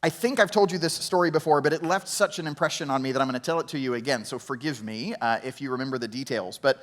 I think I've told you this story before, but it left such an impression on me that I'm going to tell it to you again, so forgive me if you remember the details. But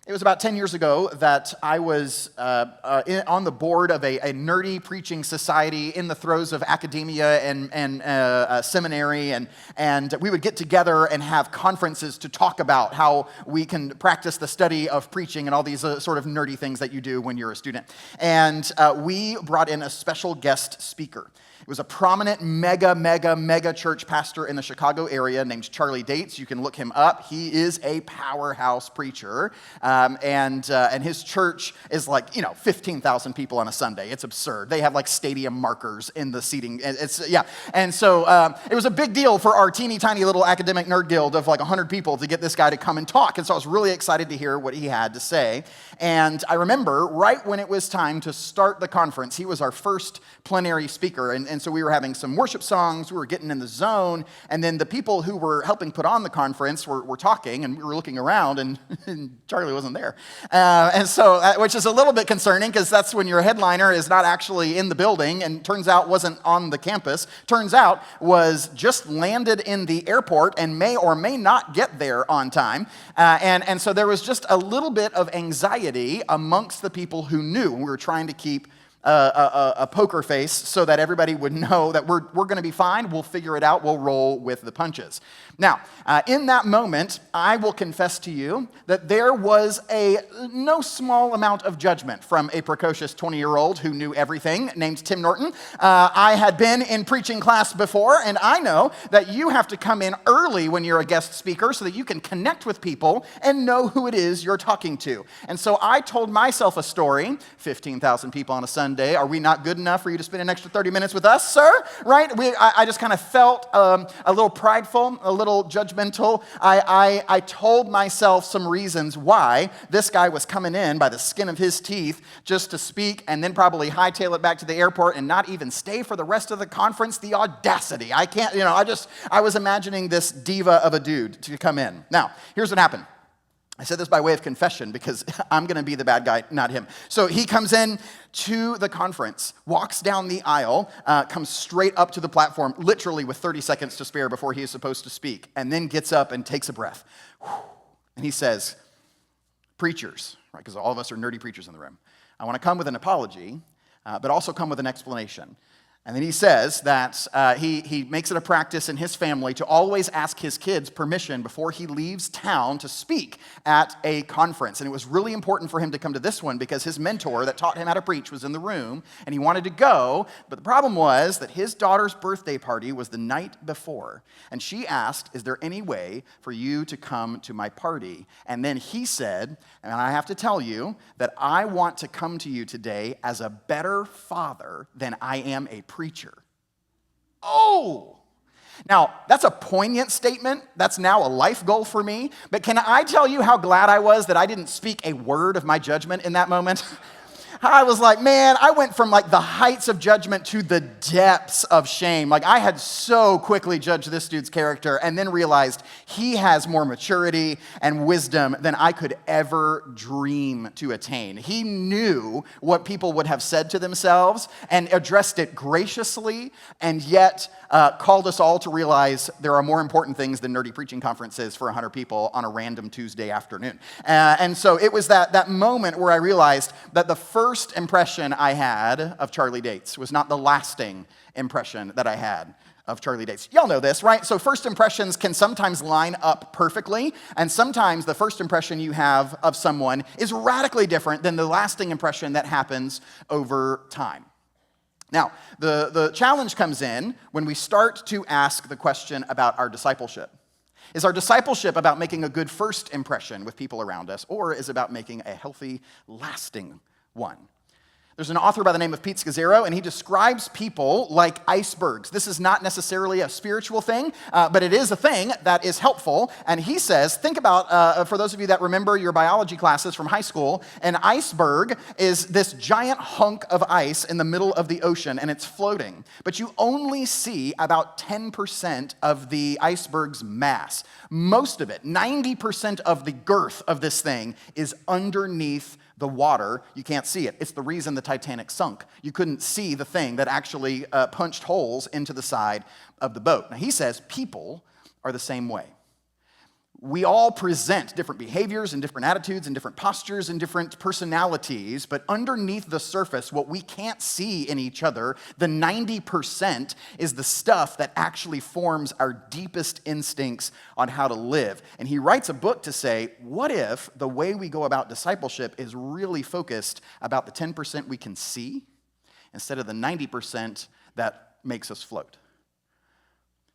it was about 10 years ago that I was on the board of a nerdy preaching society in the throes of academia and seminary, and we would get together and have conferences to talk about how we can practice the study of preaching and all these sort of nerdy things that you do when you're a student. And we brought in a special guest speaker. It was a prominent mega church pastor in the Chicago area named Charlie Dates. You can look him up. He is a powerhouse preacher. And his church is like, 15,000 people on a Sunday. It's absurd. They have like stadium markers in the seating. And so it was a big deal for our teeny tiny little academic nerd guild of like 100 people to get this guy to come and talk. And so I was really excited to hear what he had to say. And I remember right when it was time to start the conference, he was our first plenary speaker. And so we were having some worship songs, we were getting in the zone, and then the people who were helping put on the conference were talking, and we were looking around, and Charlie wasn't there. And so, which is a little bit concerning, because that's when your headliner is not actually in the building, and turns out wasn't on the campus, turns out was just landed in the airport and may or may not get there on time. And so there was just a little bit of anxiety amongst the people who knew. We were trying to keep a poker face so that everybody would know that we're going to be fine, we'll figure it out, we'll roll with the punches. Now, in that moment, I will confess to you that there was no small amount of judgment from a precocious 20-year-old who knew everything named Tim Norton. I had been in preaching class before, and I know that you have to come in early when you're a guest speaker so that you can connect with people and know who it is you're talking to. And so I told myself a story, 15,000 people on a Sunday. Are we not good enough for you to spend an extra 30 minutes with us, sir? Right? I just kind of felt a little prideful, a little judgmental. I told myself some reasons why this guy was coming in by the skin of his teeth just to speak and then probably hightail it back to the airport and not even stay for the rest of the conference. The audacity. I can't, I was imagining this diva of a dude to come in. Now, here's what happened. I said this by way of confession because I'm going to be the bad guy, not him. So he comes in to the conference, walks down the aisle, comes straight up to the platform, literally with 30 seconds to spare before he is supposed to speak, and then gets up and takes a breath. And he says, preachers, right, because all of us are nerdy preachers in the room, I want to come with an apology, but also come with an explanation. And then he says that he makes it a practice in his family to always ask his kids permission before he leaves town to speak at a conference. And it was really important for him to come to this one because his mentor that taught him how to preach was in the room, and he wanted to go. But the problem was that his daughter's birthday party was the night before. And she asked, is there any way for you to come to my party? And then he said, and I have to tell you that I want to come to you today as a better father than I am a preacher. Oh! Now, that's a poignant statement. That's now a life goal for me. But can I tell you how glad I was that I didn't speak a word of my judgment in that moment? I was like, man, I went from like the heights of judgment to the depths of shame. Like I had so quickly judged this dude's character and then realized he has more maturity and wisdom than I could ever dream to attain. He knew what people would have said to themselves and addressed it graciously, and yet called us all to realize there are more important things than nerdy preaching conferences for 100 people on a random Tuesday afternoon. And so it was that moment where I realized that the first impression I had of Charlie Dates was not the lasting impression that I had of Charlie Dates. Y'all know this, right? So first impressions can sometimes line up perfectly, and sometimes the first impression you have of someone is radically different than the lasting impression that happens over time. Now, the challenge comes in when we start to ask the question about our discipleship. Is our discipleship about making a good first impression with people around us, or is it about making a healthy, lasting one? There's an author by the name of Pete Scazzero, and he describes people like icebergs. This is not necessarily a spiritual thing, but it is a thing that is helpful. And he says, think about, for those of you that remember your biology classes from high school, an iceberg is this giant hunk of ice in the middle of the ocean, and it's floating. But you only see about 10% of the iceberg's mass. Most of it, 90% of the girth of this thing, is underneath the water, you can't see it. It's the reason the Titanic sunk. You couldn't see the thing that actually punched holes into the side of the boat. Now, he says people are the same way. We all present different behaviors and different attitudes and different postures and different personalities, but underneath the surface, what we can't see in each other, the 90% is the stuff that actually forms our deepest instincts on how to live. And he writes a book to say, what if the way we go about discipleship is really focused about the 10% we can see instead of the 90% that makes us float?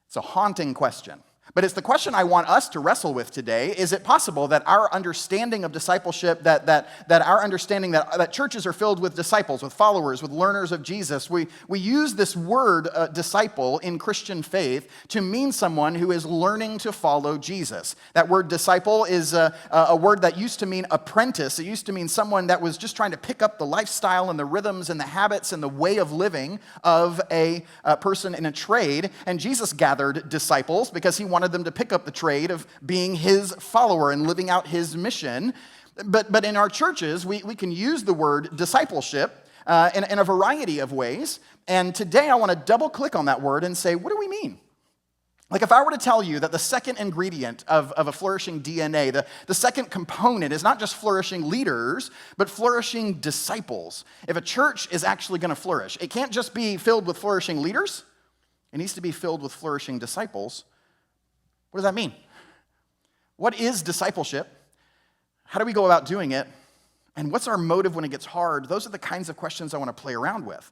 It's a haunting question. But it's the question I want us to wrestle with today. Is it possible that our understanding of discipleship, that our understanding that churches are filled with disciples, with followers, with learners of Jesus, we use this word disciple in Christian faith to mean someone who is learning to follow Jesus. That word disciple is a word that used to mean apprentice. It used to mean someone that was just trying to pick up the lifestyle and the rhythms and the habits and the way of living of a person in a trade. And Jesus gathered disciples because he wanted them to pick up the trade of being his follower and living out his mission. But in our churches, we can use the word discipleship in a variety of ways. And today I want to double click on that word and say, what do we mean? Like if I were to tell you that the second ingredient of a flourishing DNA, the second component is not just flourishing leaders, but flourishing disciples. If a church is actually going to flourish, it can't just be filled with flourishing leaders. It needs to be filled with flourishing disciples. What does that mean? What is discipleship? How do we go about doing it? And what's our motive when it gets hard? Those are the kinds of questions I want to play around with.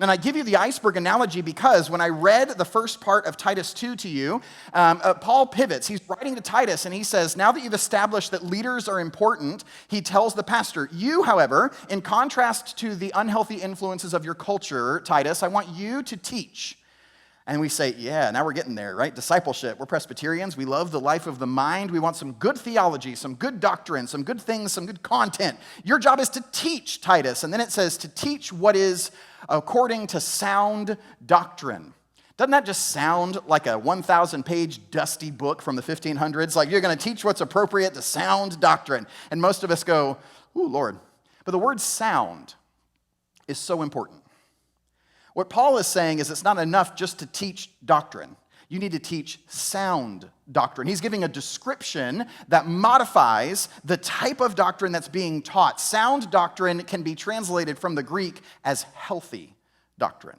And I give you the iceberg analogy because when I read the first part of Titus 2 to you, Paul pivots. He's writing to Titus and he says, now that you've established that leaders are important, he tells the pastor, you, however, in contrast to the unhealthy influences of your culture, Titus, I want you to teach. And we say, yeah, now we're getting there, right? Discipleship. We're Presbyterians. We love the life of the mind. We want some good theology, some good doctrine, some good things, some good content. Your job is to teach, Titus. And then it says to teach what is according to sound doctrine. Doesn't that just sound like a 1,000-page dusty book from the 1500s? Like you're going to teach what's appropriate to sound doctrine. And most of us go, ooh, Lord. But the word sound is so important. What Paul is saying is it's not enough just to teach doctrine. You need to teach sound doctrine. He's giving a description that modifies the type of doctrine that's being taught. Sound doctrine can be translated from the Greek as healthy doctrine.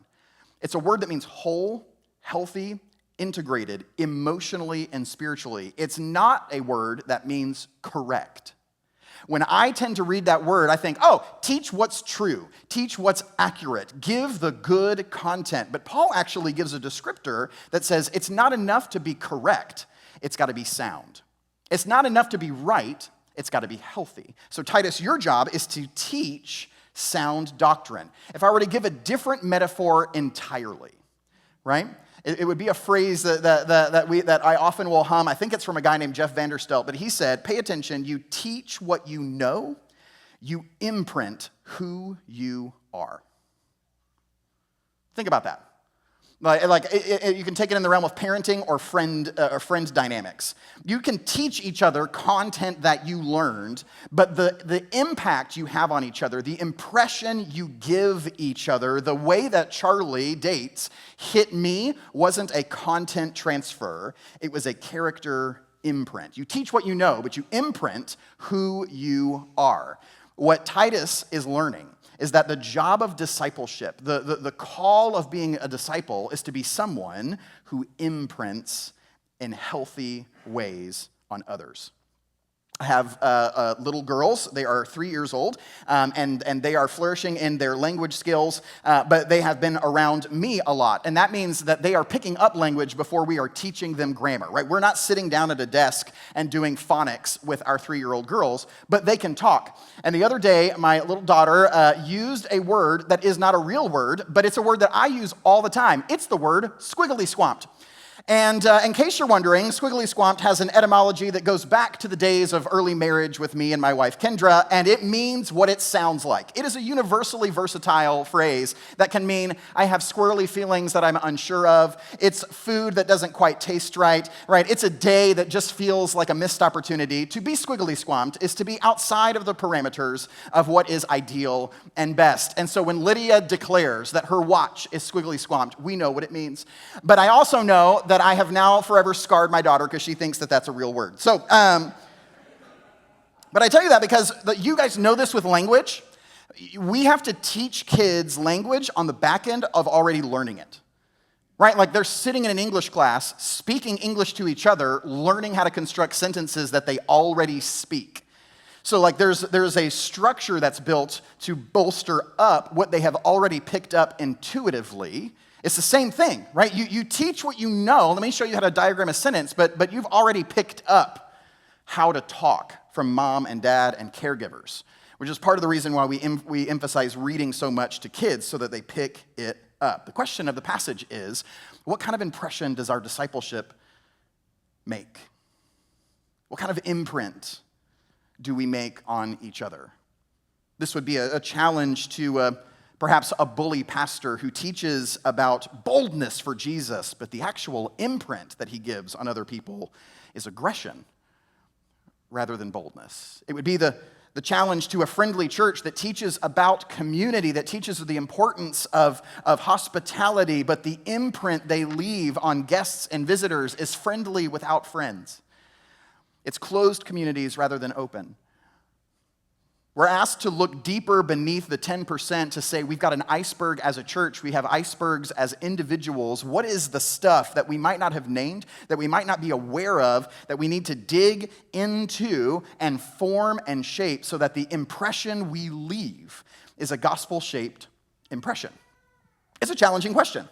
It's a word that means whole, healthy, integrated, emotionally and spiritually. It's not a word that means correct. When I tend to read that word, I think, oh, teach what's true, teach what's accurate, give the good content. But Paul actually gives a descriptor that says it's not enough to be correct, it's got to be sound. It's not enough to be right, it's got to be healthy. So Titus, your job is to teach sound doctrine. If I were to give a different metaphor entirely, right? It would be a phrase that I often will hum. I think it's from a guy named Jeff Vanderstelt, but he said, pay attention, you teach what you know, you imprint who you are. Think about that. You can take it in the realm of parenting or friend dynamics. You can teach each other content that you learned, but the impact you have on each other, the impression you give each other, the way that Charlie dates hit me wasn't a content transfer, it was a character imprint. You teach what you know, but you imprint who you are. What Titus is learning is that the job of discipleship, the call of being a disciple is to be someone who imprints in healthy ways on others. I have little girls. They are 3 years old, and they are flourishing in their language skills, but they have been around me a lot, and that means that they are picking up language before we are teaching them grammar, right? We're not sitting down at a desk and doing phonics with our 3-year-old girls, but they can talk. And the other day, my little daughter used a word that is not a real word, but it's a word that I use all the time. It's the word squiggly swamped. And in case you're wondering, squiggly squamped has an etymology that goes back to the days of early marriage with me and my wife Kendra, and it means what it sounds like. It is a universally versatile phrase that can mean I have squirrely feelings that I'm unsure of. It's food that doesn't quite taste right? It's a day that just feels like a missed opportunity. To be squiggly squamped is to be outside of the parameters of what is ideal and best. And so when Lydia declares that her watch is squiggly squamped, we know what it means. But I also know that I have now forever scarred my daughter because she thinks that that's a real word. So, but I tell you that because you guys know this with language. We have to teach kids language on the back end of already learning it. Right? Like they're sitting in an English class, speaking English to each other, learning how to construct sentences that they already speak. So like there's a structure that's built to bolster up what they have already picked up intuitively. It's the same thing, right? You teach what you know. Let me show you how to diagram a sentence, but you've already picked up how to talk from mom and dad and caregivers, which is part of the reason why we emphasize reading so much to kids so that they pick it up. The question of the passage is, what kind of impression does our discipleship make? What kind of imprint do we make on each other? This would be a challenge to perhaps a bully pastor who teaches about boldness for Jesus, but the actual imprint that he gives on other people is aggression rather than boldness. It would be the challenge to a friendly church that teaches about community, that teaches the importance of hospitality, but the imprint they leave on guests and visitors is friendly without friends. It's closed communities rather than open. We're asked to look deeper beneath the 10% to say we've got an iceberg as a church, we have icebergs as individuals. What is the stuff that we might not have named, that we might not be aware of, that we need to dig into and form and shape so that the impression we leave is a gospel-shaped impression? It's a challenging question.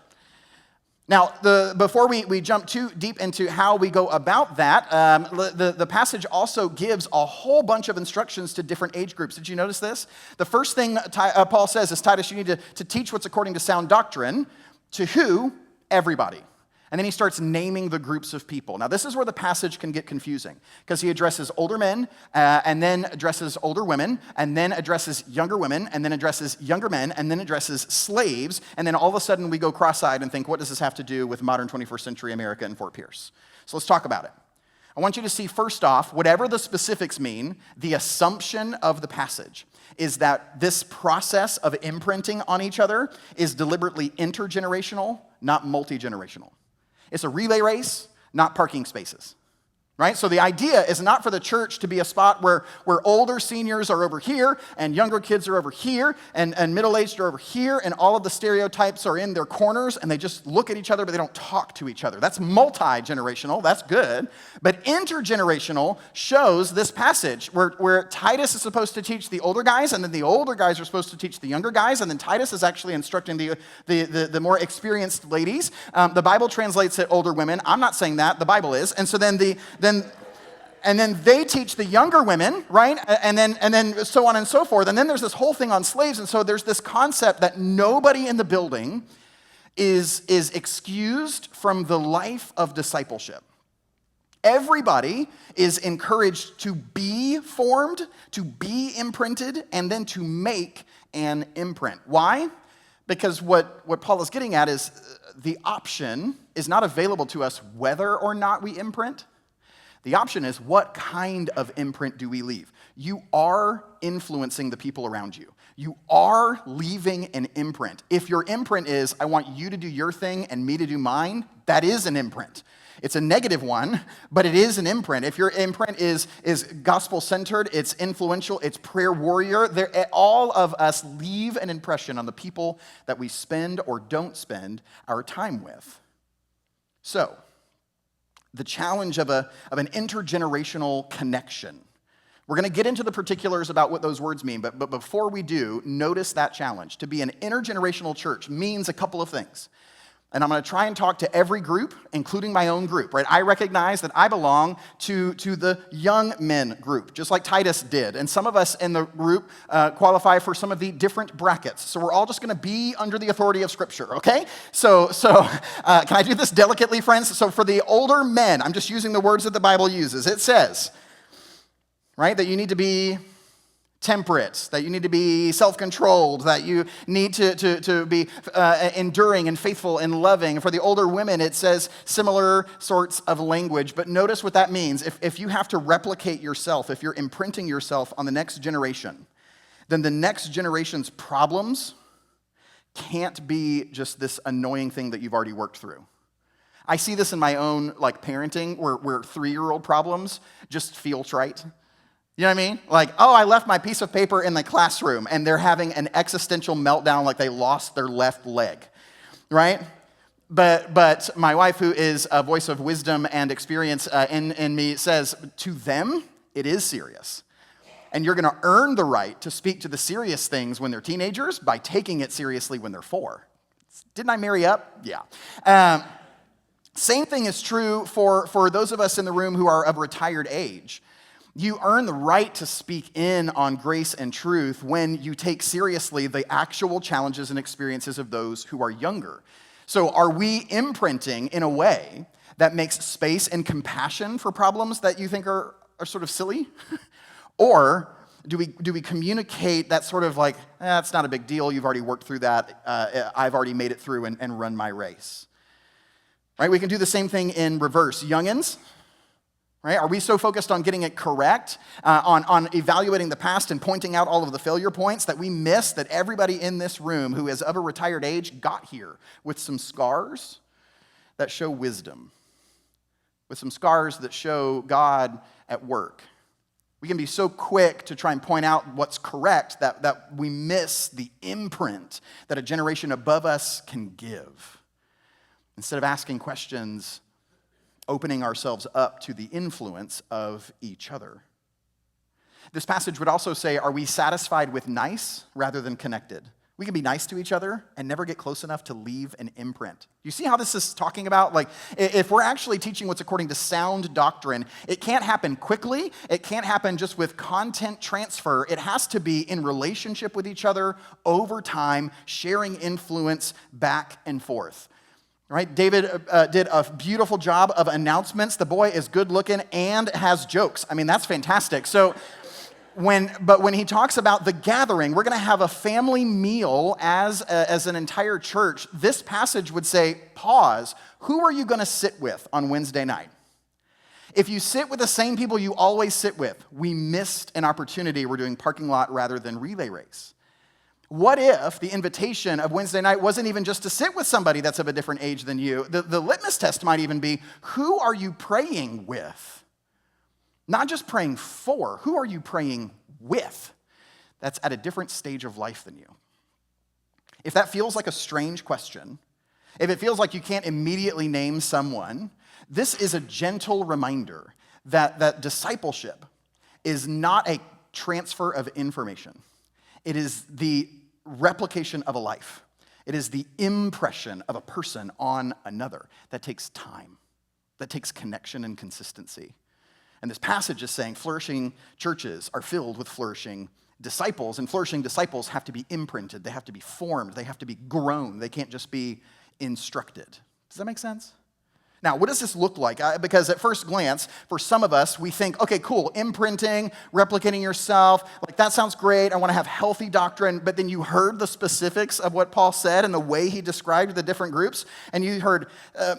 Now, before we jump too deep into how we go about that, the passage also gives a whole bunch of instructions to different age groups. Did you notice this? The first thing Paul says is, Titus, you need to teach what's according to sound doctrine. To who? Everybody. And then he starts naming the groups of people. Now, this is where the passage can get confusing, because he addresses older men, and then addresses older women, and then addresses younger women, and then addresses younger men, and then addresses slaves, and then all of a sudden we go cross-eyed and think, what does this have to do with modern 21st century America and Fort Pierce? So let's talk about it. I want you to see, first off, whatever the specifics mean, the assumption of the passage is that this process of imprinting on each other is deliberately intergenerational, not multi-generational. It's a relay race, not parking spaces, right? So the idea is not for the church to be a spot where older seniors are over here and younger kids are over here and middle-aged are over here and all of the stereotypes are in their corners and they just look at each other but they don't talk to each other. That's multi-generational, that's good. But intergenerational shows this passage where Titus is supposed to teach the older guys and then the older guys are supposed to teach the younger guys and then Titus is actually instructing the more experienced ladies. The Bible translates it older women. I'm not saying that, the Bible is. And so then they teach the younger women, right? And then so on and so forth. And then there's this whole thing on slaves. And so there's this concept that nobody in the building is excused from the life of discipleship. Everybody is encouraged to be formed, to be imprinted, and then to make an imprint. Why? Because what Paul is getting at is the option is not available to us whether or not we imprint. The option is, what kind of imprint do we leave? You are influencing the people around you. You are leaving an imprint. If your imprint is, I want you to do your thing and me to do mine, that is an imprint. It's a negative one, but it is an imprint. If your imprint is gospel-centered, it's influential, it's prayer warrior, all of us leave an impression on the people that we spend or don't spend our time with. So, the challenge of an intergenerational connection. We're going to get into the particulars about what those words mean, but before we do, notice that challenge. To be an intergenerational church means a couple of things. And I'm going to try and talk to every group, including my own group, right? I recognize that I belong to the young men group, just like Titus did. And some of us in the group qualify for some of the different brackets. So we're all just going to be under the authority of Scripture, okay? So can I do this delicately, friends? So for the older men, I'm just using the words that the Bible uses. It says, right, that you need to be temperate, that you need to be self-controlled, that you need to be enduring and faithful and loving. For the older women, it says similar sorts of language. But notice what that means. If you have to replicate yourself, if you're imprinting yourself on the next generation, then the next generation's problems can't be just this annoying thing that you've already worked through. I see this in my own parenting where 3-year-old problems just feel trite. You know what I mean? Like, oh, I left my piece of paper in the classroom, and they're having an existential meltdown like they lost their left leg, right? But my wife, who is a voice of wisdom and experience in me, says, to them, it is serious. And you're going to earn the right to speak to the serious things when they're teenagers by taking it seriously when they're 4. Didn't I marry up? Yeah. Same thing is true for those of us in the room who are of retired age. You earn the right to speak in on grace and truth when you take seriously the actual challenges and experiences of those who are younger. So are we imprinting in a way that makes space and compassion for problems that you think are sort of silly? Or do we communicate that sort of like, it's not a big deal, you've already worked through that, I've already made it through and run my race? Right? We can do the same thing in reverse. Youngins, right? Are we so focused on getting it correct, on evaluating the past and pointing out all of the failure points that we miss that everybody in this room who is of a retired age got here with some scars that show wisdom, with some scars that show God at work? We can be so quick to try and point out what's correct that we miss the imprint that a generation above us can give. Instead of asking questions, opening ourselves up to the influence of each other. This passage would also say, are we satisfied with nice rather than connected? We can be nice to each other and never get close enough to leave an imprint. You see how this is talking about? Like, if we're actually teaching what's according to sound doctrine, it can't happen quickly. It can't happen just with content transfer. It has to be in relationship with each other over time, sharing influence back and forth. Right? David did a beautiful job of announcements. The boy is good looking and has jokes. I mean, that's fantastic. So when he talks about the gathering, we're going to have a family meal as an entire church. This passage would say, pause. Who are you going to sit with on Wednesday night? If you sit with the same people you always sit with, we missed an opportunity. We're doing parking lot rather than relay race. What if the invitation of Wednesday night wasn't even just to sit with somebody that's of a different age than you? The litmus test might even be, who are you praying with? Not just praying for, who are you praying with that's at a different stage of life than you? If that feels like a strange question, if it feels like you can't immediately name someone, this is a gentle reminder that discipleship is not a transfer of information. It is the replication of a life. It is the impression of a person on another that takes time, that takes connection and consistency. And this passage is saying flourishing churches are filled with flourishing disciples, and flourishing disciples have to be imprinted, they have to be formed, they have to be grown, they can't just be instructed. Does that make sense? Now, what does this look like? Because at first glance, for some of us, we think, okay, cool, imprinting, replicating yourself, like that sounds great. I want to have healthy doctrine. But then you heard the specifics of what Paul said and the way he described the different groups. And you heard,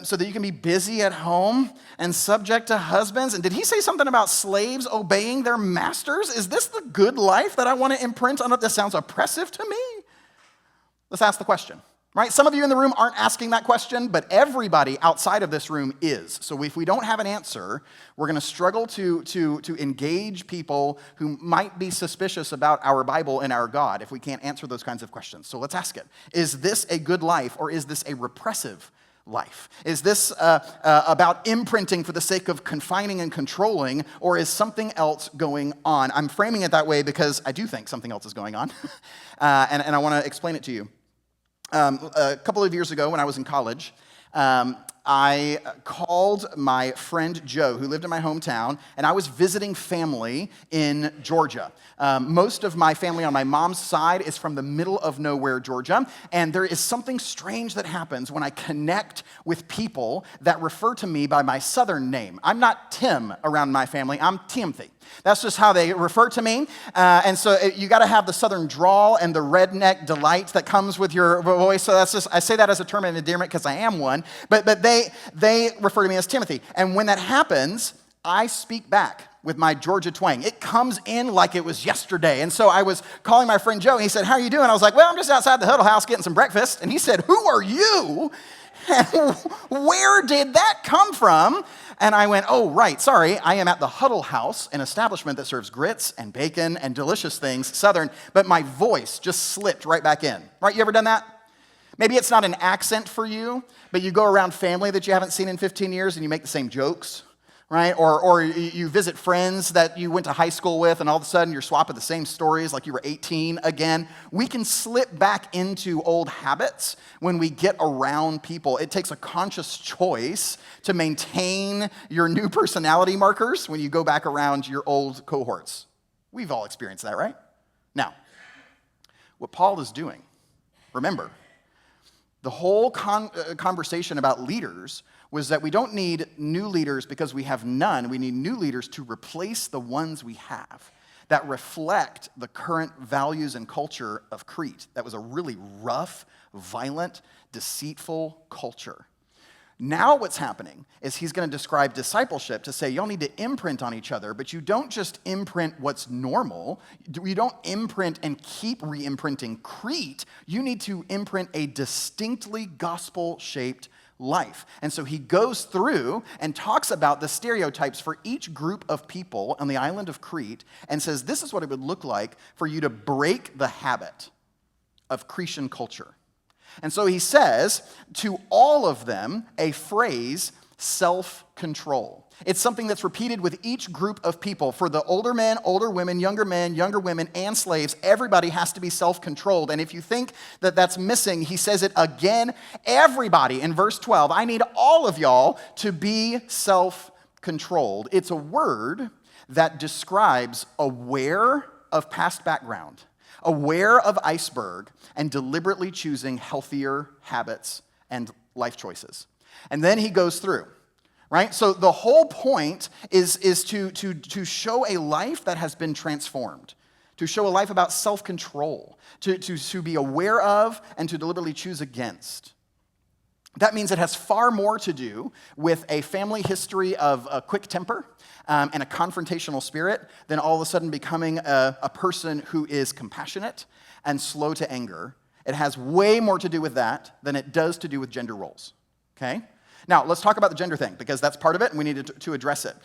so that you can be busy at home and subject to husbands. And did he say something about slaves obeying their masters? Is this the good life that I want to imprint on it? This sounds oppressive to me. Let's ask the question. Right? Some of you in the room aren't asking that question, but everybody outside of this room is. So if we don't have an answer, we're going to struggle to engage people who might be suspicious about our Bible and our God if we can't answer those kinds of questions. So let's ask it. Is this a good life, or is this a repressive life? Is this about imprinting for the sake of confining and controlling, or is something else going on? I'm framing it that way because I do think something else is going on, and I want to explain it to you. A couple of years ago when I was in college, I called my friend Joe, who lived in my hometown, and I was visiting family in Georgia. Most of my family on my mom's side is from the middle of nowhere, Georgia, and there is something strange that happens when I connect with people that refer to me by my southern name. I'm not Tim around my family, I'm Timothy. That's just how they refer to me. And so you got to have the southern drawl and the redneck delight that comes with your voice. So that's just, I say that as a term of endearment because I am one. But they refer to me as Timothy. And when that happens, I speak back with my Georgia twang. It comes in like it was yesterday. And so I was calling my friend Joe, and he said, "How are you doing?" I was like, "Well, I'm just outside the Huddle House getting some breakfast." And he said, "Who are you? Where did that come from?" And I went, "Oh, right, sorry, I am at the Huddle House, an establishment that serves grits and bacon and delicious things, Southern," but my voice just slipped right back in. Right, you ever done that? Maybe it's not an accent for you, but you go around family that you haven't seen in 15 years and you make the same jokes, right? Or you visit friends that you went to high school with and all of a sudden you're swapping the same stories like you were 18 again. We can slip back into old habits when we get around people. It takes a conscious choice to maintain your new personality markers when you go back around your old cohorts. We've all experienced that, right? Now, what Paul is doing, remember, the whole conversation about leaders was that we don't need new leaders because we have none. We need new leaders to replace the ones we have that reflect the current values and culture of Crete. That was a really rough, violent, deceitful culture. Now what's happening is he's going to describe discipleship to say y'all need to imprint on each other, but you don't just imprint what's normal. You don't imprint and keep re-imprinting Crete. You need to imprint a distinctly gospel-shaped life. And so he goes through and talks about the stereotypes for each group of people on the island of Crete and says this is what it would look like for you to break the habit of Cretan culture. And so he says to all of them a phrase, self-control. It's something that's repeated with each group of people. For the older men, younger women, and slaves, everybody has to be self-controlled. And if you think that that's missing, he says it again. Everybody, in verse 12, I need all of y'all to be self-controlled. It's a word that describes aware of past background, aware of iceberg, and deliberately choosing healthier habits and life choices. And then he goes through, right? So the whole point is to show a life that has been transformed, to show a life about self-control, to be aware of and to deliberately choose against. That means it has far more to do with a family history of a quick temper and a confrontational spirit than all of a sudden becoming a person who is compassionate and slow to anger. It has way more to do with that than it does to do with gender roles, okay? Now, let's talk about the gender thing, because that's part of it, and we need to address it.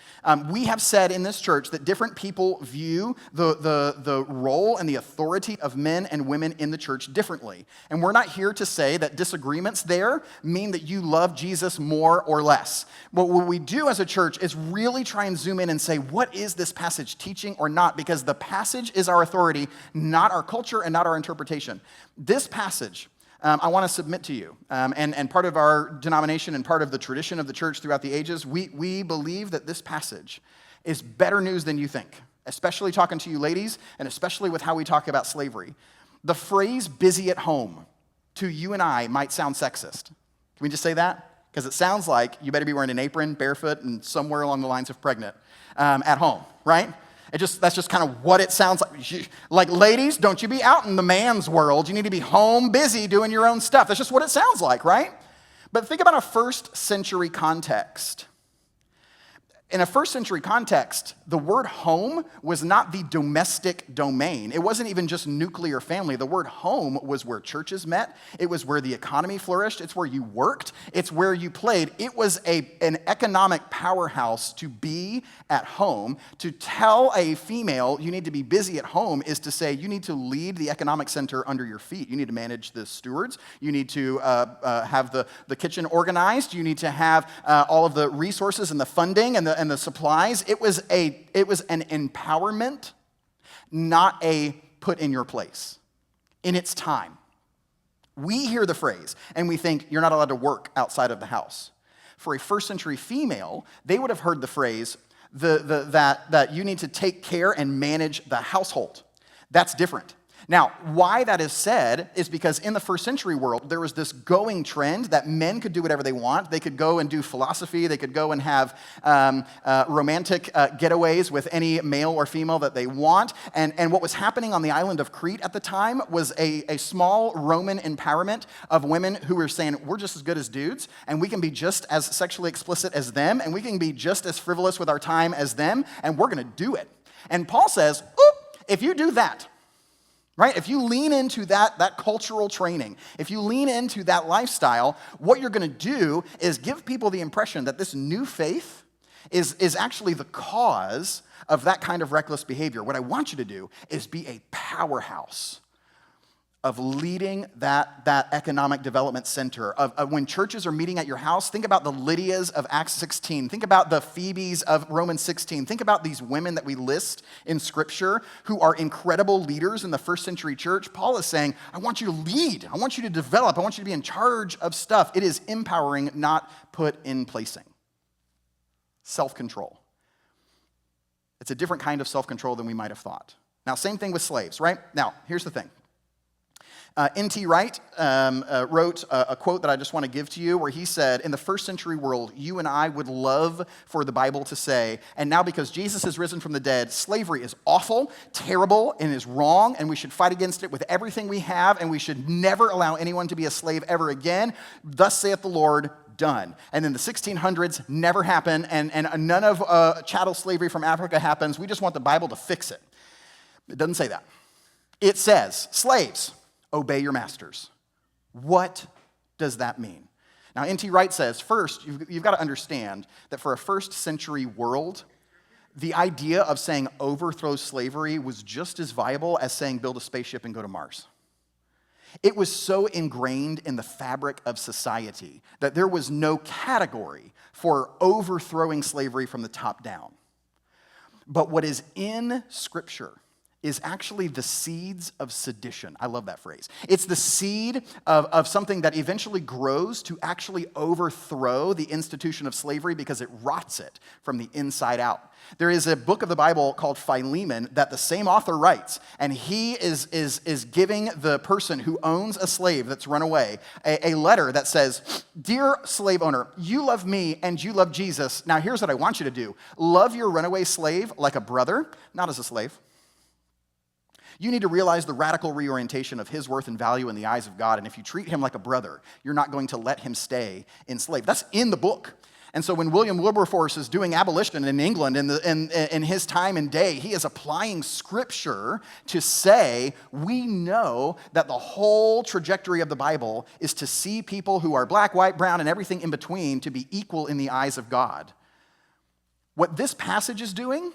We have said in this church that different people view the role and the authority of men and women in the church differently. And we're not here to say that disagreements there mean that you love Jesus more or less. But what we do as a church is really try and zoom in and say, what is this passage teaching or not? Because the passage is our authority, not our culture and not our interpretation. This passage, I want to submit to you, and part of our denomination and part of the tradition of the church throughout the ages, we believe that this passage is better news than you think, especially talking to you ladies, and especially with how we talk about slavery. The phrase busy at home to you and I might sound sexist. Can we just say that? Because it sounds like you better be wearing an apron, barefoot, and somewhere along the lines of pregnant at home, right? That's just kind of what it sounds like. Like, ladies, don't you be out in the man's world. You need to be home busy doing your own stuff. That's just what it sounds like, right? But think about a first century context. In a first century context, the word home was not the domestic domain. It wasn't even just nuclear family. The word home was where churches met. It was where the economy flourished. It's where you worked. It's where you played. It was an economic powerhouse to be at home. To tell a female you need to be busy at home is to say you need to lead the economic center under your feet. You need to manage the stewards. You need to have the kitchen organized. You need to have all of the resources and the funding and the supplies. It was an empowerment, not a put in your place in its time. We hear the phrase, and we think, you're not allowed to work outside of the house. For a first century female, they would have heard the phrase that you need to take care and manage the household. That's different. Now, why that is said is because in the first century world, there was this going trend that men could do whatever they want. They could go and do philosophy. They could go and have romantic getaways with any male or female that they want. And what was happening on the island of Crete at the time was a small Roman empowerment of women who were saying, we're just as good as dudes, and we can be just as sexually explicit as them, and we can be just as frivolous with our time as them, and we're going to do it. And Paul says, if you do that, right? If you lean into that cultural training, if you lean into that lifestyle, what you're going to do is give people the impression that this new faith is actually the cause of that kind of reckless behavior. What I want you to do is be a powerhouse of leading that economic development center. Of when churches are meeting at your house, think about the Lydias of Acts 16. Think about the Phoebes of Romans 16. Think about these women that we list in Scripture who are incredible leaders in the first century church. Paul is saying, I want you to lead. I want you to develop. I want you to be in charge of stuff. It is empowering, not put in placing. Self-control. It's a different kind of self-control than we might have thought. Now, same thing with slaves, right? Now, here's the thing. N.T. Wright wrote a quote that I just want to give to you where he said, in the first century world, you and I would love for the Bible to say, and now because Jesus has risen from the dead, slavery is awful, terrible, and is wrong, and we should fight against it with everything we have, and we should never allow anyone to be a slave ever again. Thus saith the Lord, done. And then the 1600s never happen, and none of chattel slavery from Africa happens. We just want the Bible to fix it. It doesn't say that. It says, slaves, obey your masters. What does that mean? Now, N.T. Wright says, first, you've got to understand that for a first century world, the idea of saying overthrow slavery was just as viable as saying build a spaceship and go to Mars. It was so ingrained in the fabric of society that there was no category for overthrowing slavery from the top down. But what is in Scripture is actually the seeds of sedition. I love that phrase. It's the seed of something that eventually grows to actually overthrow the institution of slavery because it rots it from the inside out. There is a book of the Bible called Philemon that the same author writes, and he is giving the person who owns a slave that's run away a letter that says, dear slave owner, you love me and you love Jesus. Now here's what I want you to do. Love your runaway slave like a brother, not as a slave. You need to realize the radical reorientation of his worth and value in the eyes of God. And if you treat him like a brother, you're not going to let him stay enslaved. That's in the book. And so when William Wilberforce is doing abolition in England in his time and day, he is applying Scripture to say, we know that the whole trajectory of the Bible is to see people who are black, white, brown, and everything in between to be equal in the eyes of God. What this passage is doing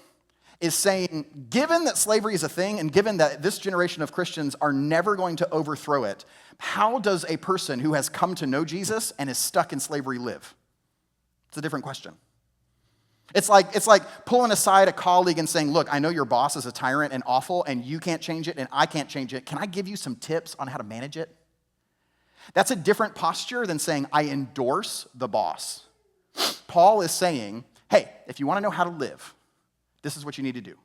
is saying, given that slavery is a thing and given that this generation of Christians are never going to overthrow it, how does a person who has come to know Jesus and is stuck in slavery live? It's a different question. It's like pulling aside a colleague and saying, look, I know your boss is a tyrant and awful and you can't change it and I can't change it. Can I give you some tips on how to manage it? That's a different posture than saying, I endorse the boss. Paul is saying, hey, if you want to know how to live, this is what you need to do.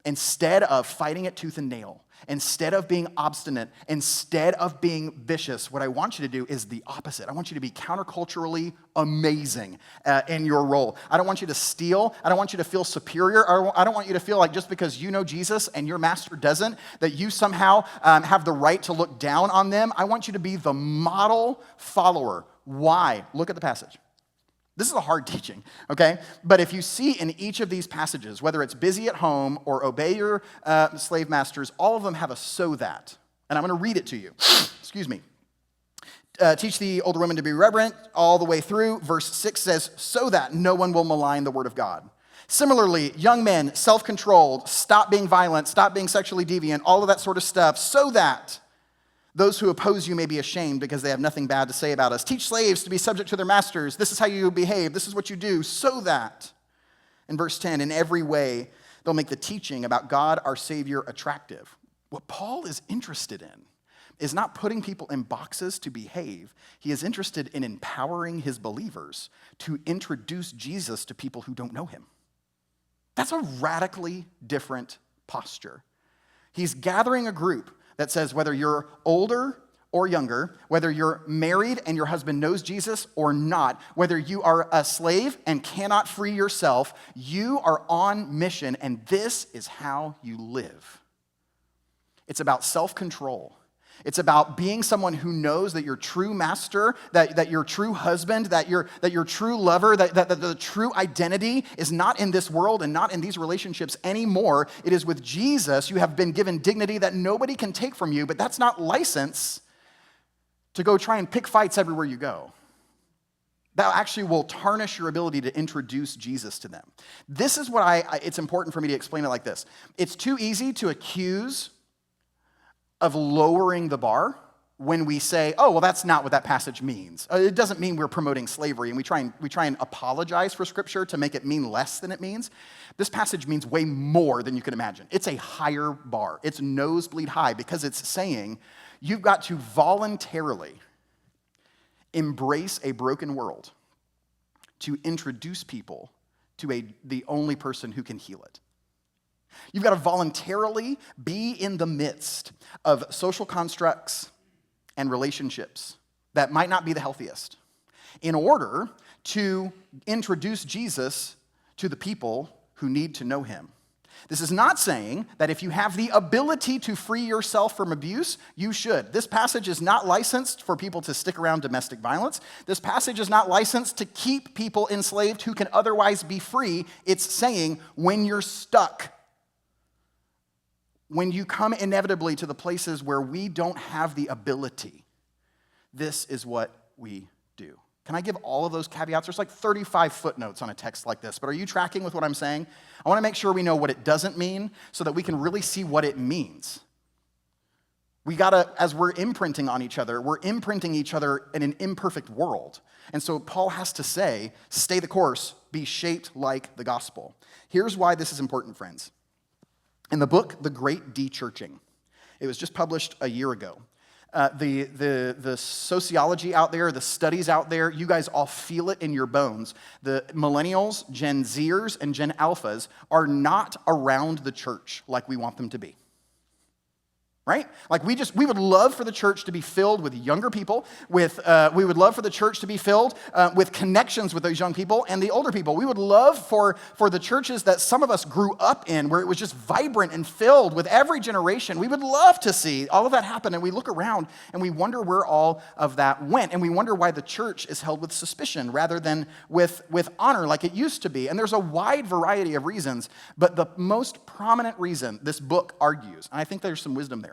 Instead of fighting it tooth and nail, instead of being obstinate, instead of being vicious, what I want you to do is the opposite. I want you to be counterculturally amazing in your role. I don't want you to steal. I don't want you to feel superior. I don't want you to feel like just because you know Jesus and your master doesn't, that you somehow have the right to look down on them. I want you to be the model follower. Why? Look at the passage. This is a hard teaching, okay? But if you see in each of these passages, whether it's busy at home or obey your slave masters, all of them have a so that. And I'm going to read it to you. Excuse me. Teach the older women to be reverent all the way through. Verse 6 says, so that no one will malign the word of God. Similarly, young men, self-controlled, stop being violent, stop being sexually deviant, all of that sort of stuff, so that those who oppose you may be ashamed because they have nothing bad to say about us. Teach slaves to be subject to their masters. This is how you behave. This is what you do, so that, in verse 10, in every way, they'll make the teaching about God, our Savior, attractive. What Paul is interested in, is not putting people in boxes to behave. He is interested in empowering his believers to introduce Jesus to people who don't know him. That's a radically different posture. He's gathering a group that says whether you're older or younger, whether you're married and your husband knows Jesus or not, whether you are a slave and cannot free yourself, you are on mission, and this is how you live. It's about self-control. It's about being someone who knows that your true master, that your true husband, that your true lover, that the true identity is not in this world and not in these relationships anymore. It is with Jesus. You have been given dignity that nobody can take from you, but that's not license to go try and pick fights everywhere you go. That actually will tarnish your ability to introduce Jesus to them. This is what it's important for me to explain it like this. It's too easy to accuse of lowering the bar when we say, oh, well, that's not what that passage means. It doesn't mean we're promoting slavery, and we try and apologize for Scripture to make it mean less than it means. This passage means way more than you can imagine. It's a higher bar. It's nosebleed high because it's saying you've got to voluntarily embrace a broken world to introduce people to the only person who can heal it. You've got to voluntarily be in the midst of social constructs and relationships that might not be the healthiest in order to introduce Jesus to the people who need to know him. This is not saying that if you have the ability to free yourself from abuse, you should. This passage is not licensed for people to stick around domestic violence. This passage is not licensed to keep people enslaved who can otherwise be free. It's saying when you're stuck, when you come inevitably to the places where we don't have the ability, this is what we do. Can I give all of those caveats? There's like 35 footnotes on a text like this, but are you tracking with what I'm saying? I want to make sure we know what it doesn't mean so that we can really see what it means. We gotta, as we're imprinting on each other, we're imprinting each other in an imperfect world. And so Paul has to say, stay the course, be shaped like the gospel. Here's why this is important, friends. In the book, The Great De-Churching, it was just published a year ago. The sociology out there, the studies out there, you guys all feel it in your bones. The millennials, Gen Zers, and Gen Alphas are not around the church like we want them to be. Right? Like we would love for the church to be filled with younger people, we would love for the church to be filled with connections with those young people and the older people. We would love for the churches that some of us grew up in, where it was just vibrant and filled with every generation. We would love to see all of that happen, and we look around and we wonder where all of that went, and we wonder why the church is held with suspicion rather than with honor like it used to be. And there's a wide variety of reasons, but the most prominent reason this book argues, and I think there's some wisdom there,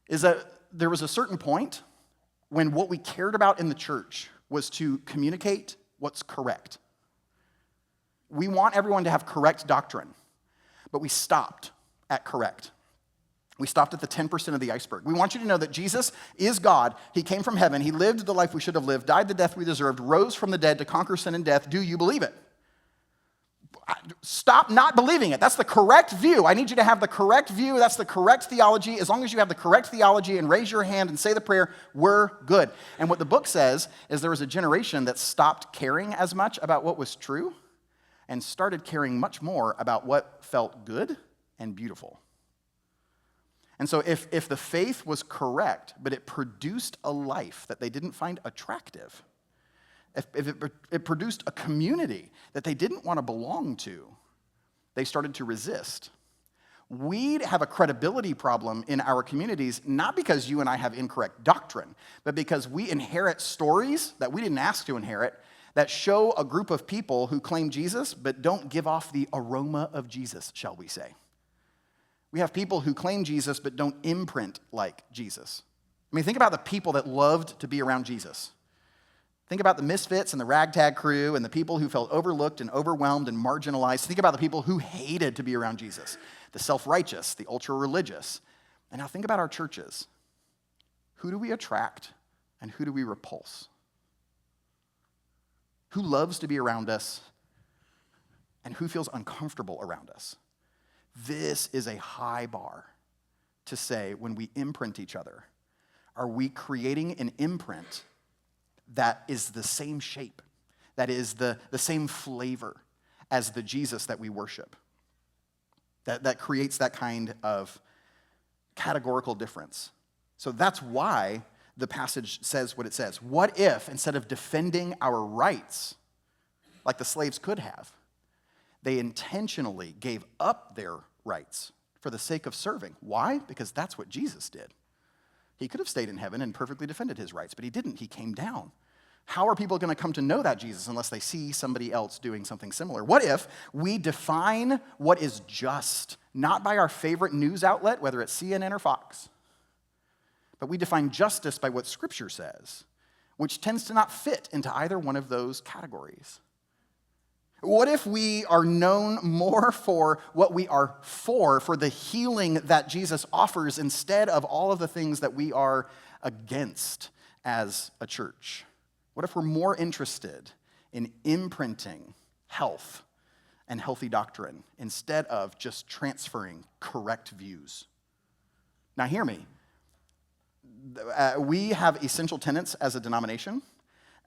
is that there was a certain point when what we cared about in the church was to communicate what's correct. We want everyone to have correct doctrine, but we stopped at correct. We stopped at the 10% of the iceberg. We want you to know that Jesus is God. He came from heaven. He lived the life we should have lived, died the death we deserved, rose from the dead to conquer sin and death. Do you believe it? Stop not believing it. That's the correct view. I need you to have the correct view. That's the correct theology. As long as you have the correct theology and raise your hand and say the prayer, we're good. And what the book says is there was a generation that stopped caring as much about what was true and started caring much more about what felt good and beautiful. And so if the faith was correct, but it produced a life that they didn't find attractive, if it produced a community that they didn't want to belong to, they started to resist. We have a credibility problem in our communities, not because you and I have incorrect doctrine, but because we inherit stories that we didn't ask to inherit that show a group of people who claim Jesus but don't give off the aroma of Jesus, shall we say. We have people who claim Jesus but don't imprint like Jesus. I mean, think about the people that loved to be around Jesus. Think about the misfits and the ragtag crew and the people who felt overlooked and overwhelmed and marginalized. Think about the people who hated to be around Jesus, the self-righteous, the ultra-religious. And now think about our churches. Who do we attract and who do we repulse? Who loves to be around us and who feels uncomfortable around us? This is a high bar to say when we imprint each other. are we creating an imprint that is the same shape, that is the same flavor as the Jesus that we worship? That creates that kind of categorical difference. So that's why the passage says what it says. What if, instead of defending our rights, like the slaves could have, they intentionally gave up their rights for the sake of serving? Why? Because that's what Jesus did. He could have stayed in heaven and perfectly defended his rights, but he didn't. He came down. How are people going to come to know that Jesus unless they see somebody else doing something similar? What if we define what is just, not by our favorite news outlet, whether it's CNN or Fox, but we define justice by what Scripture says, which tends to not fit into either one of those categories? What if we are known more for what we are for the healing that Jesus offers, instead of all of the things that we are against as a church? What if we're more interested in imprinting health and healthy doctrine instead of just transferring correct views? Now hear me. We have essential tenets as a denomination.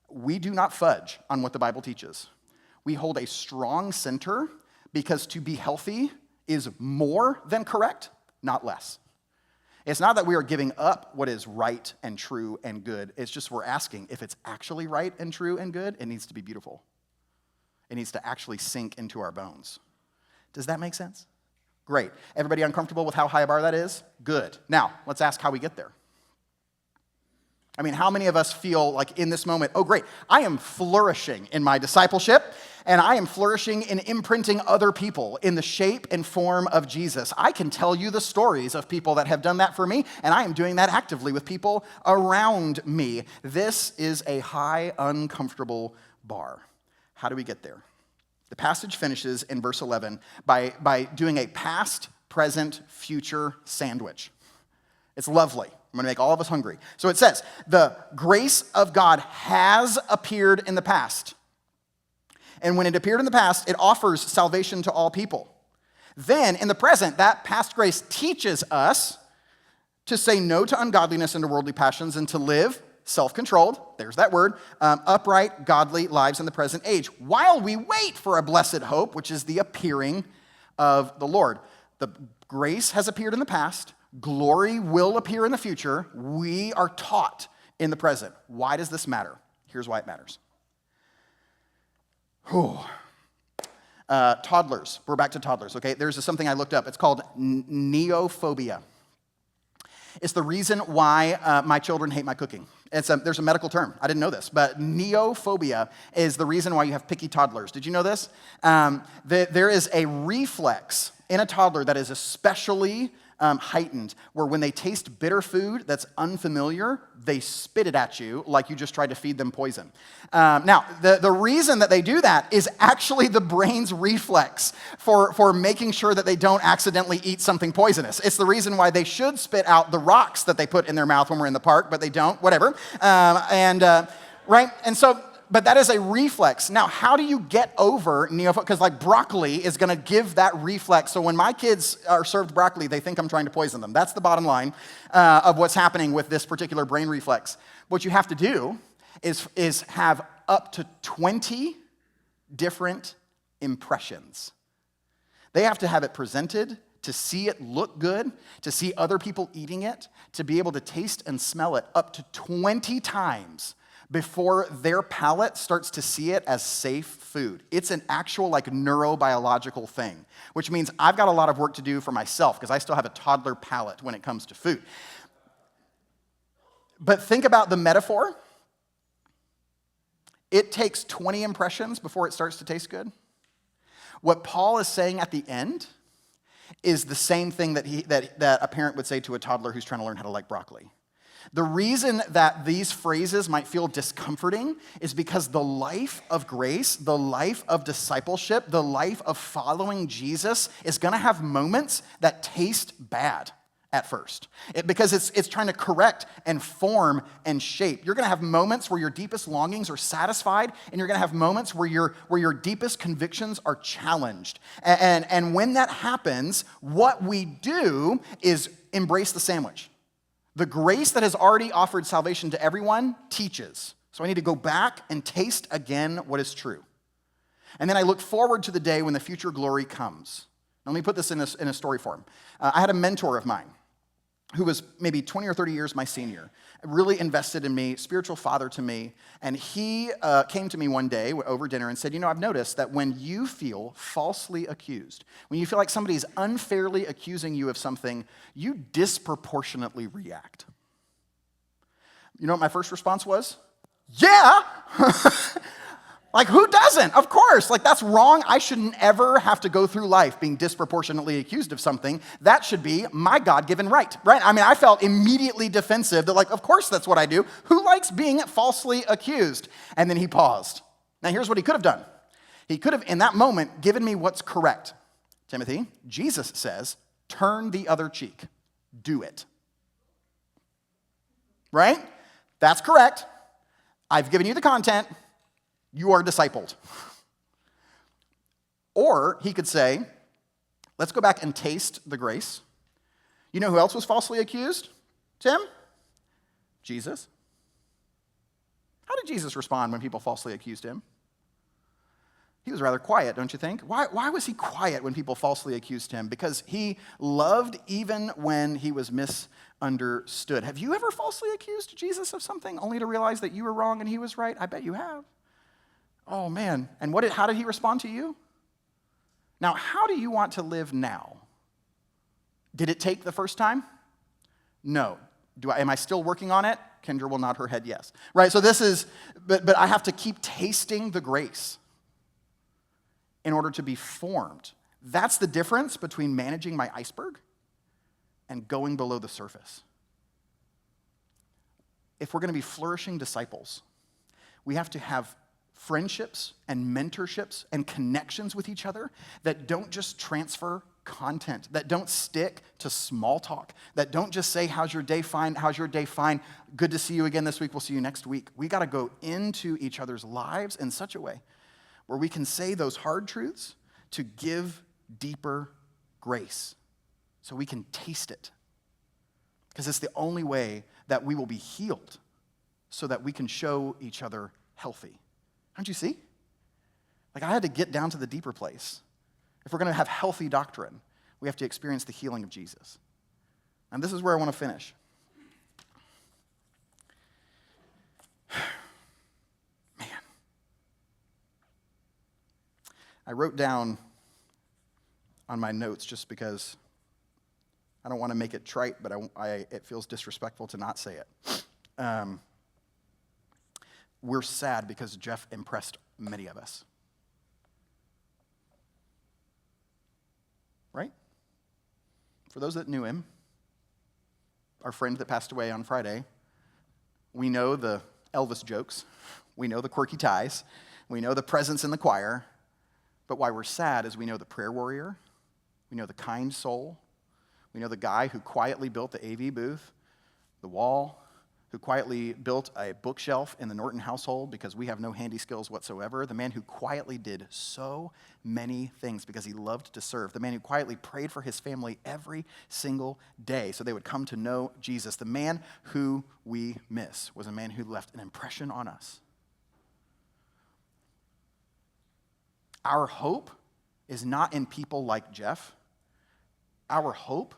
We do not fudge on what the Bible teaches. We hold a strong center because to be healthy is more than correct, not less. It's not that we are giving up what is right and true and good. It's just we're asking if it's actually right and true and good, it needs to be beautiful. It needs to actually sink into our bones. Does that make sense? Great. Everybody uncomfortable with how high a bar that is? Good. Now, let's ask how we get there. I mean, how many of us feel like in this moment, oh great, I am flourishing in my discipleship, and I am flourishing in imprinting other people in the shape and form of Jesus. I can tell you the stories of people that have done that for me, and I am doing that actively with people around me. This is a high, uncomfortable bar. How do we get there? The passage finishes in verse 11 by doing a past, present, future sandwich. It's lovely. I'm going to make all of us hungry. So it says, the grace of God has appeared in the past. And when it appeared in the past, it offers salvation to all people. Then, in the present, that past grace teaches us to say no to ungodliness and to worldly passions and to live self-controlled, there's that word, upright, godly lives in the present age, while we wait for a blessed hope, which is the appearing of the Lord. The grace has appeared in the past. Glory will appear in the future. We are taught in the present. Why does this matter? Here's why it matters. Toddlers. We're back to toddlers, okay? There's something I looked up. It's called neophobia. It's the reason why my children hate my cooking. There's a medical term. I didn't know this, but neophobia is the reason why you have picky toddlers. Did you know this? There is a reflex in a toddler that is especially heightened, where when they taste bitter food that's unfamiliar, they spit it at you like you just tried to feed them poison. Now, the reason that they do that is actually the brain's reflex for making sure that they don't accidentally eat something poisonous. It's the reason why they should spit out the rocks that they put in their mouth when we're in the park, but they don't, whatever. Right? And so, but that is a reflex. Now, how do you get over neophobia? Because like broccoli is going to give that reflex. So when my kids are served broccoli, they think I'm trying to poison them. That's the bottom line of what's happening with this particular brain reflex. What you have to do is have up to 20 different impressions. They have to have it presented, to see it look good, to see other people eating it, to be able to taste and smell it up to 20 times before their palate starts to see it as safe food. It's an actual like neurobiological thing, which means I've got a lot of work to do for myself because I still have a toddler palate when it comes to food. But think about the metaphor. It takes 20 impressions before it starts to taste good. What Paul is saying at the end is the same thing that a parent would say to a toddler who's trying to learn how to like broccoli. The reason that these phrases might feel discomforting is because the life of grace, the life of discipleship, the life of following Jesus is going to have moments that taste bad at first. Because it's trying to correct and form and shape. You're going to have moments where your deepest longings are satisfied, and you're going to have moments where your deepest convictions are challenged. And when that happens, what we do is embrace the sandwich. The grace that has already offered salvation to everyone teaches. So I need to go back and taste again what is true. And then I look forward to the day when the future glory comes. Let me put this in a story form. I had a mentor of mine who was maybe 20 or 30 years my senior, really invested in me, spiritual father to me. And he came to me one day over dinner and said, I've noticed that when you feel falsely accused, when you feel like somebody's unfairly accusing you of something, you disproportionately react. You know what my first response was? Yeah! Like, who doesn't? Of course. Like, that's wrong. I shouldn't ever have to go through life being disproportionately accused of something. That should be my God-given right? I mean, I felt immediately defensive that, of course that's what I do. Who likes being falsely accused? And then he paused. Now, here's what he could have done. He could have, in that moment, given me what's correct. Timothy, Jesus says, turn the other cheek. Do it. Right? That's correct. I've given you the content. You are discipled. Or he could say, let's go back and taste the grace. You know who else was falsely accused? Tim? Jesus. How did Jesus respond when people falsely accused him? He was rather quiet, don't you think? Why was he quiet when people falsely accused him? Because he loved even when he was misunderstood. Have you ever falsely accused Jesus of something only to realize that you were wrong and he was right? I bet you have. Oh, man. And how did he respond to you? Now, how do you want to live now? Did it take the first time? No. Am I still working on it? Kendra will nod her head yes. Right, so but I have to keep tasting the grace in order to be formed. That's the difference between managing my iceberg and going below the surface. If we're going to be flourishing disciples, we have to have friendships and mentorships and connections with each other that don't just transfer content, that don't stick to small talk, that don't just say, how's your day? Fine. How's your day? Fine. Good to see you again this week. We'll see you next week. We got to go into each other's lives in such a way where we can say those hard truths to give deeper grace so we can taste it. Because it's the only way that we will be healed so that we can show each other healthy. Don't you see? I had to get down to the deeper place. If we're going to have healthy doctrine, we have to experience the healing of Jesus. And this is where I want to finish. Man. I wrote down on my notes just because I don't want to make it trite, but it feels disrespectful to not say it. We're sad because Jeff impressed many of us. Right? For those that knew him, our friend that passed away on Friday, we know the Elvis jokes, we know the quirky ties, we know the presence in the choir, but why we're sad is we know the prayer warrior, we know the kind soul, we know the guy who quietly built the AV booth, the wall, who quietly built a bookshelf in the Norton household because we have no handy skills whatsoever, the man who quietly did so many things because he loved to serve, the man who quietly prayed for his family every single day so they would come to know Jesus, the man who we miss was a man who left an impression on us. Our hope is not in people like Jeff. Our hope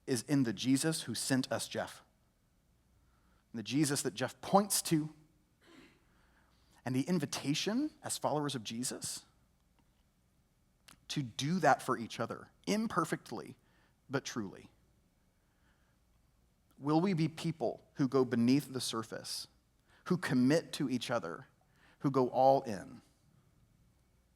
is in the Jesus who sent us Jeff. The Jesus that Jeff points to, and the invitation as followers of Jesus to do that for each other, imperfectly, but truly. Will we be people who go beneath the surface, who commit to each other, who go all in,